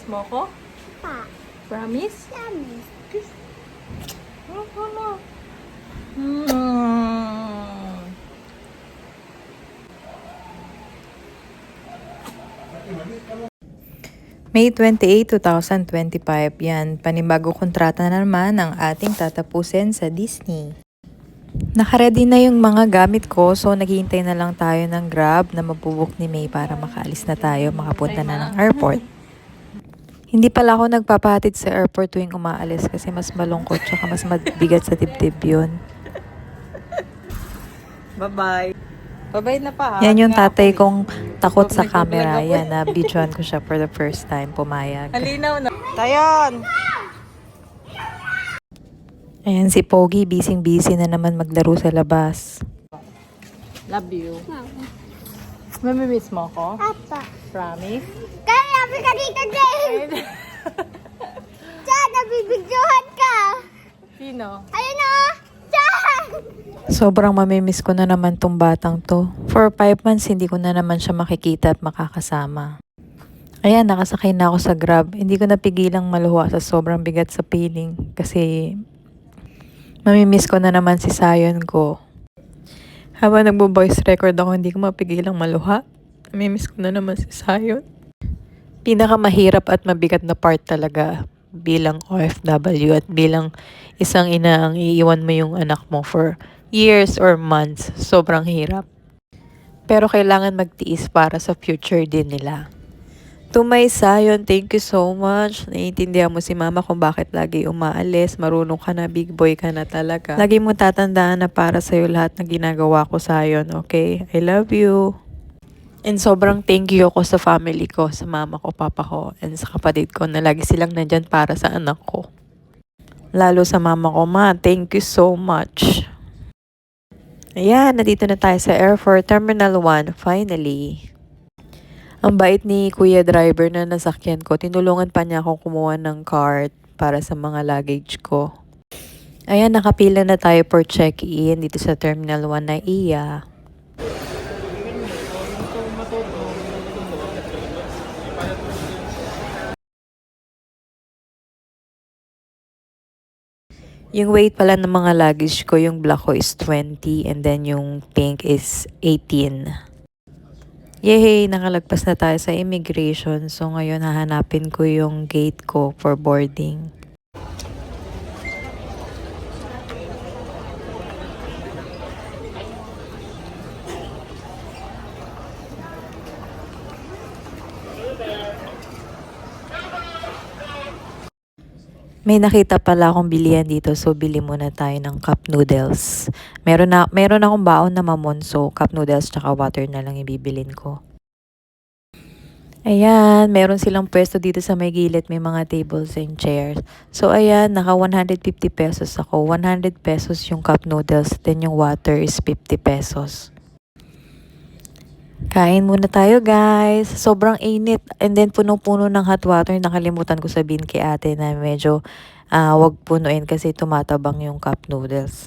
mo ko? Pa. Promise? Promise. Ano? Hmm. May 28, 2025, yan, panibago kontrata na naman ang ating tatapusin sa Disney. Nakaready na yung mga gamit ko, so naghihintay na lang tayo ng Grab na mabubuk ni May para makaalis na tayo, makapunta na ng airport. Hindi pala ako nagpapahatid sa airport tuwing umaalis kasi mas malungkot tsaka mas mabigat sa dibdib yun. Bye-bye. Bye-bye na pa. Yan yung tatay kong takot sa camera. Yan, na videoan ko siya for the first time. Pumayag. Halinaw na. Tayon! Ayan, si Pogi, busy-busy na naman maglaro sa labas. Love you. Mama. Mamimiss mo ko? Papa. Promise? Kaya nabi ka dito, Jane! Diyan, nabibigyohan ka! Sino? Ayun o! Diyan! Sobrang mamimiss ko na naman tong batang to. For 5 months, hindi ko na naman siya makikita at makakasama. Ayan, nakasakay na ako sa Grab. Hindi ko napigilang maluha sa sobrang bigat sa piling. Kasi mamimiss ko na naman si Sayon ko. Habang nagbo-voice record ako, hindi ko mapigilang maluha. Mamimiss ko na naman si Sayon. Pinakamahirap at mabigat na part talaga bilang OFW at bilang isang ina ang iiwan mo yung anak mo for years or months. Sobrang hirap. Pero kailangan magtiis para sa future din nila. To my Sayon, thank you so much. Naiintindihan mo si mama kung bakit lagi umaalis. Marunong ka na, big boy ka na talaga. Lagi mo tatandaan na para sa'yo lahat na ginagawa ko, Sayon, okay? I love you. And sobrang thank you ako sa family ko, sa mama ko, papa ko, and sa kapatid ko na lagi silang nandyan para sa anak ko. Lalo sa mama ko, ma, thank you so much. Ayan, nandito na tayo sa Airport Terminal 1, finally. Ang bait ni Kuya Driver na nasakyan ko, tinulungan pa niya akong kumuha ng cart para sa mga luggage ko. Ayan, nakapila na tayo for check-in dito sa Terminal 1 na iya. Yung weight pala ng mga luggage ko, yung black ko is 20 and then yung pink is 18. Yehey! Nakalagpas na tayo sa immigration. So ngayon hahanapin ko yung gate ko for boarding. May nakita pala akong bilihan dito, so bili muna tayo ng cup noodles. Meron akong baon na mamon, so cup noodles tsaka water na lang ibibilin ko. Ayan, meron silang pwesto dito sa may gilid, may mga tables and chairs. So ayan, naka 150 pesos ako. 100 pesos yung cup noodles, then yung water is 50 pesos. Kain muna tayo, guys. Sobrang init. And then, punong-puno ng hot water. Nakalimutan ko sabihin kay ate na medyo wag punuin kasi tumatabang yung cup noodles.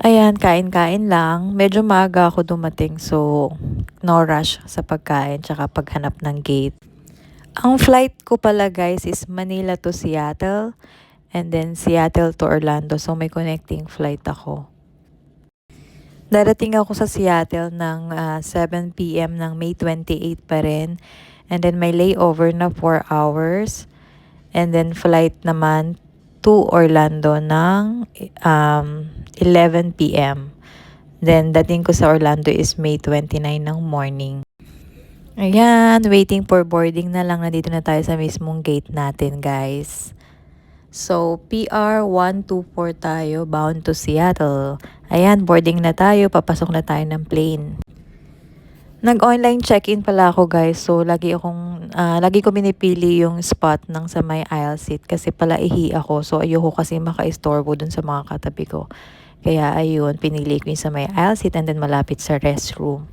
Ayan, kain-kain lang. Medyo maaga ako dumating, so no rush sa pagkain tsaka paghanap ng gate. Ang flight ko pala, guys, is Manila to Seattle and then Seattle to Orlando. So, may connecting flight ako. Darating ako sa Seattle ng 7 p.m. ng May 28 pa rin. And then may layover na 4 hours. And then flight naman to Orlando ng 11 p.m. Then dating ko sa Orlando is May 29 ng morning. Ayan, waiting for boarding na lang. Nandito na tayo sa mismong gate natin, guys. So, PR 124 tayo, bound to Seattle. Ayan, boarding na tayo, papasok na tayo ng plane. Nag-online check-in pala ako, guys. So, lagi ko pinipili yung spot ng sa may aisle seat kasi pala ihi ako. So, ayoko kasi maka-istorbo dun sa mga katabi ko. Kaya ayun, pinili ko yung sa may aisle seat and then malapit sa restroom.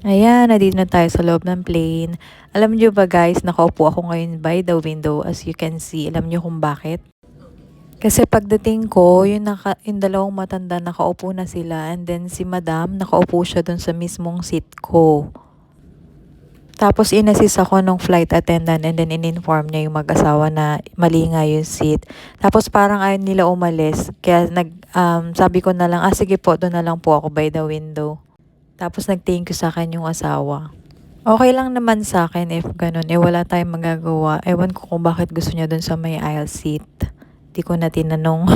Ayan, nandito na tayo sa loob ng plane. Alam niyo ba guys, nakaupo ako ngayon by the window as you can see. Alam niyo kung bakit? Kasi pagdating ko, yung dalawang matanda nakaupo na sila and then si madam nakaupo siya dun sa mismong seat ko. Tapos inassist ako nung flight attendant and then in-inform niya yung mag-asawa na mali nga yung seat. Tapos parang ayaw nila umalis. Kaya sabi ko na lang, sige po, doon na lang po ako by the window. Tapos nag-thank you sa akin yung asawa. Okay lang naman sa akin if ganun. Wala tayong magagawa. Ewan ko kung bakit gusto niya doon sa may aisle seat. Di ko na tinanong.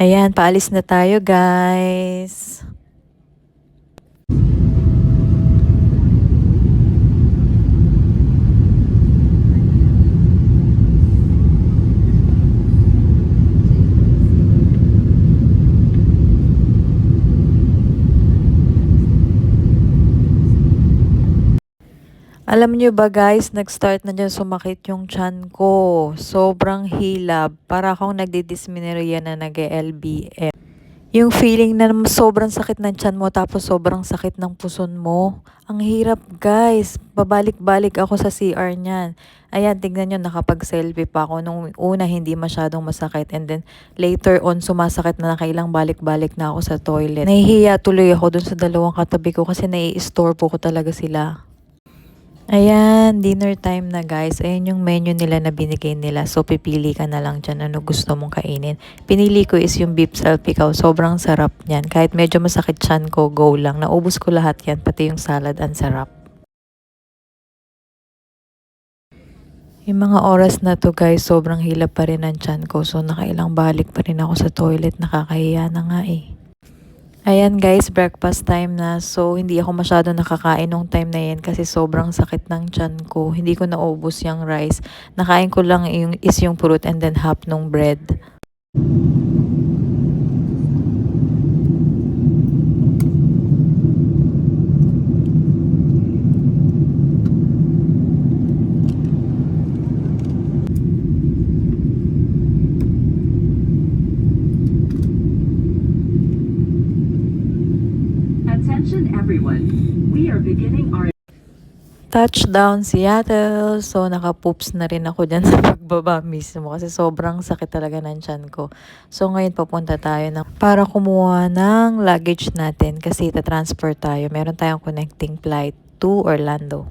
Ayan, paalis na tayo guys. Alam niyo ba guys, nag-start na dyan sumakit yung tiyan ko. Sobrang hilab. Para akong nagdidismenorrhea na nag-LBM. Yung feeling na sobrang sakit ng tiyan mo tapos sobrang sakit ng puson mo. Ang hirap guys. Babalik-balik ako sa CR niyan. Ayan, tignan nyo, nakapag-selfie pa ako. Nung una, hindi masyadong masakit. And then, later on, sumasakit na nakailang balik-balik na ako sa toilet. Nahihiya tuloy ako dun sa dalawang katabi ko kasi nai-store po ko talaga sila. Ayan, dinner time na guys. Ayan yung menu nila na binigay nila. So, pipili ka na lang dyan ano gusto mong kainin. Pinili ko is yung beef salpicao. Sobrang sarap niyan. Kahit medyo masakit tiyan ko, go lang. Naubos ko lahat yan, pati yung salad, ang sarap. Yung mga oras na to guys, sobrang hilap pa rin ang tiyan ko. So, nakailang balik pa rin ako sa toilet. Nakakahiya na nga eh. Ayan guys, breakfast time na. So, hindi ako masyado nakakain nung time na yan kasi sobrang sakit ng tiyan ko. Hindi ko naubos yung rice. Nakain ko lang yung fruit and then half nung bread. Attention everyone, we are beginning our Touchdown Seattle! So, nakapoops na rin ako dyan sa pagbaba mismo kasi sobrang sakit talaga ng tiyan ko. So, ngayon papunta tayo para kumuha ng luggage natin kasi transfer tayo. Meron tayong connecting flight to Orlando.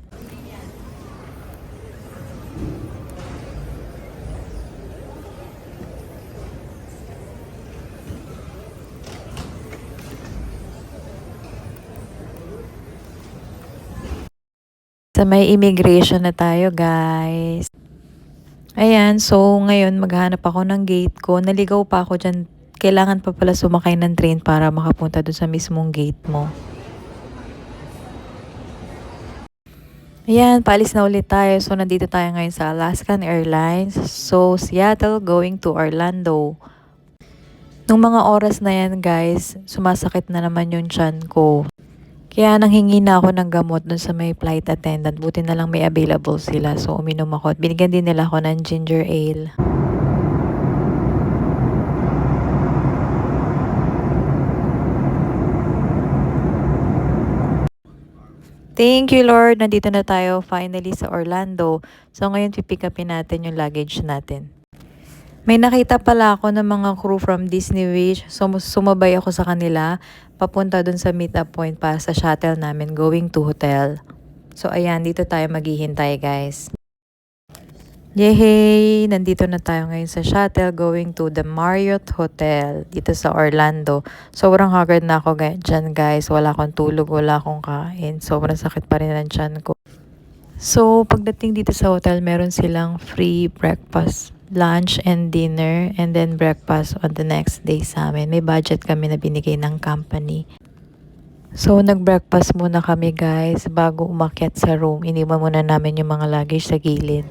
Sa may immigration na tayo, guys. Ayan, so ngayon maghahanap ako ng gate ko. Naligaw pa ako dyan. Kailangan pa pala sumakay ng train para makapunta doon sa mismong gate mo. Ayan, paalis na ulit tayo. So, nandito tayo ngayon sa Alaskan Airlines. So, Seattle going to Orlando. Nung mga oras na yan, guys, sumasakit na naman yung tiyan ko. Kaya nanghingi na ako ng gamot dun sa may flight attendant. Buti na lang may available sila. So, uminom ako. At binigyan din nila ako ng ginger ale. Thank you, Lord. Nandito na tayo finally sa Orlando. So, ngayon pipick upin natin yung luggage natin. May nakita pala ako ng mga crew from Disney Wish. So, sumabay ako sa kanila. Papunta dun sa meet-up point para sa shuttle namin going to hotel. So, ayan. Dito tayo maghihintay, guys. Yehey! Nandito na tayo ngayon sa shuttle going to the Marriott Hotel dito sa Orlando. Sobrang haggard na ako dyan, guys. Wala akong tulog, wala akong kain. Sobrang sakit pa rin ang tiyan ko. So, pagdating dito sa hotel, meron silang free breakfast, lunch and dinner, and then breakfast on the next day sa amin. May budget kami na binigay ng company. So, nag-breakfast muna kami, guys, bago umakyat sa room. Iniwan muna namin yung mga luggage sa gilid.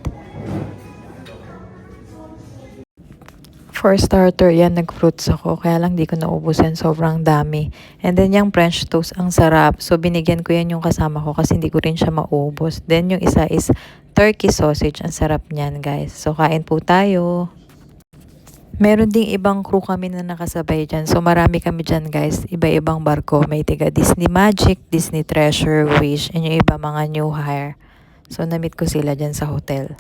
For starter, yan, nag-fruits ako. Kaya lang di ko naubusan. Sobrang dami. And then, yung French toast, ang sarap. So, binigyan ko yan yung kasama ko kasi hindi ko rin siya maubos. Then, yung isa is turkey sausage. Ang sarap niyan, guys. So, kain po tayo. Meron ding ibang crew kami na nakasabay dyan. So marami kami dyan guys. Iba-ibang barko. May tiga Disney Magic, Disney Treasure, Wish, and yung iba mga new hire. So na-meet ko sila dyan sa hotel.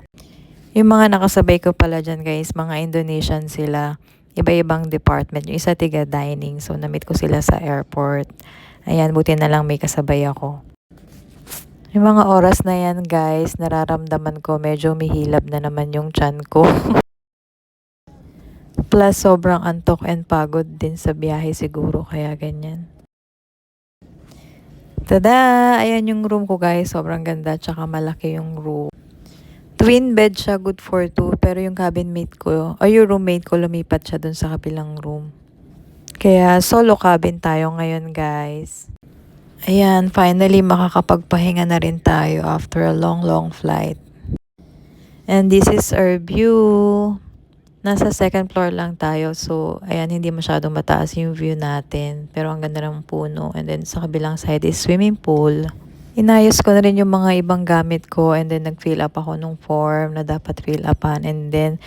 Yung mga nakasabay ko pala dyan guys, mga Indonesian sila. Iba-ibang department. Yung isa tiga dining. So na-meet ko sila sa airport. Ayan, buti na lang may kasabay ako. Yung mga oras na yan guys, nararamdaman ko medyo mihilab na naman yung tiyan ko. Plus, sobrang antok and pagod din sa biyahe siguro, kaya ganyan. Tada! Ayan yung room ko guys, sobrang ganda, tsaka malaki yung room. Twin bed siya, good for two, pero yung cabin mate ko, o yung roommate ko, lumipat siya dun sa kabilang room. Kaya solo cabin tayo ngayon guys. Ayan, finally makakapagpahinga na rin tayo after a long flight. And this is our view. Nasa second floor lang tayo. So, ayan, hindi masyadong mataas yung view natin. Pero ang ganda ng puno. And then, sa kabilang side is swimming pool. Inayos ko na rin yung mga ibang gamit ko. And then, nag-fill up ako nung form na dapat fill upan. And then,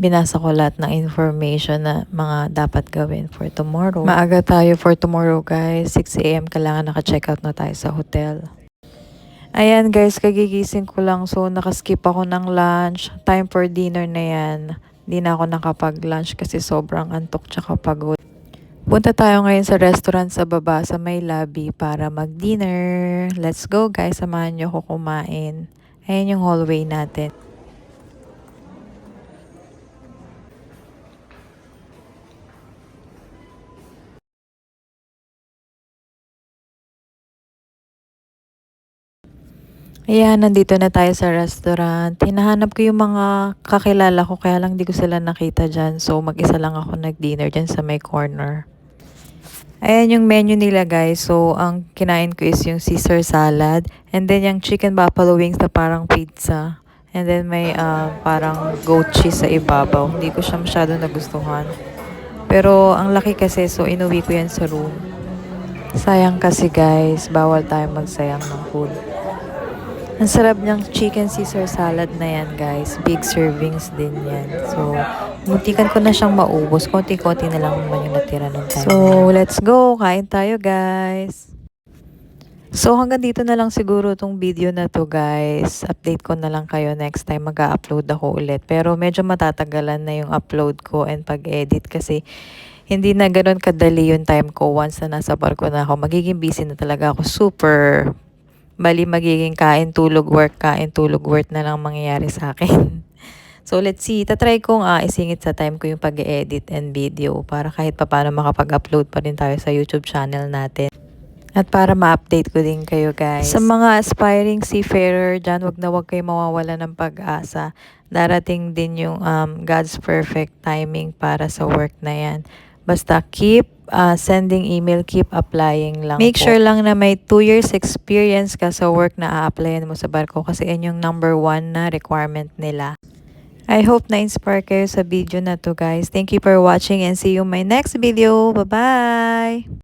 binasa ko lahat ng information na mga dapat gawin for tomorrow. Maaga tayo for tomorrow, guys. 6 a.m. kailangan naka-check out na tayo sa hotel. Ayan guys, kagigising ko lang. So, nakaskip ako ng lunch. Time for dinner na yan. Hindi na ako nakapag-lunch kasi sobrang antok tsaka pagod. Punta tayo ngayon sa restaurant sa baba sa may lobby para mag-dinner. Let's go guys, samahan nyo ko kumain. Ayan yung hallway natin. Ayan, nandito na tayo sa restaurant. Hinahanap ko yung mga kakilala ko, kaya lang di ko sila nakita dyan. So, mag-isa lang ako nag-dinner dyan sa may corner. Ayan yung menu nila guys. So, ang kinain ko is yung Caesar salad. And then yung chicken buffalo wings na parang pizza. And then may parang goat cheese sa ibabaw. Hindi ko siya masyado nagustuhan. Pero ang laki kasi, so inuwi ko yan sa room. Sayang kasi guys, bawal tayo magsayang ng food. Ang sarap niyang chicken Caesar salad na yan guys. Big servings din yan. So, muntikan ko na siyang maubos. Konti-konti na lang naman yung natira nung time. So, let's go. Kain tayo guys. So, hanggang dito na lang siguro tong video na to guys. Update ko na lang kayo next time mag-upload ako ulit. Pero medyo matatagalan na yung upload ko and pag-edit kasi hindi na ganoon kadali yung time ko once na nasa barko na ako. Magiging busy na talaga ako. Super magiging kain, tulog, work na lang mangyayari sa akin. So, let's see. Tatry kong isingit sa time ko yung pag-edit and video para kahit paano makapag-upload pa rin tayo sa YouTube channel natin. At para ma-update ko din kayo guys. Sa mga aspiring seafarer dyan, wag kayo mawawala ng pag-asa. Darating din yung God's perfect timing para sa work na yan. Basta keep sending email, keep applying lang. Make sure lang na may 2 years experience ka sa work na a-applyan mo sa barko kasi yan yung number 1 na requirement nila. I hope na-inspire kayo sa video na to guys. Thank you for watching and see you in my next video. Bye-bye!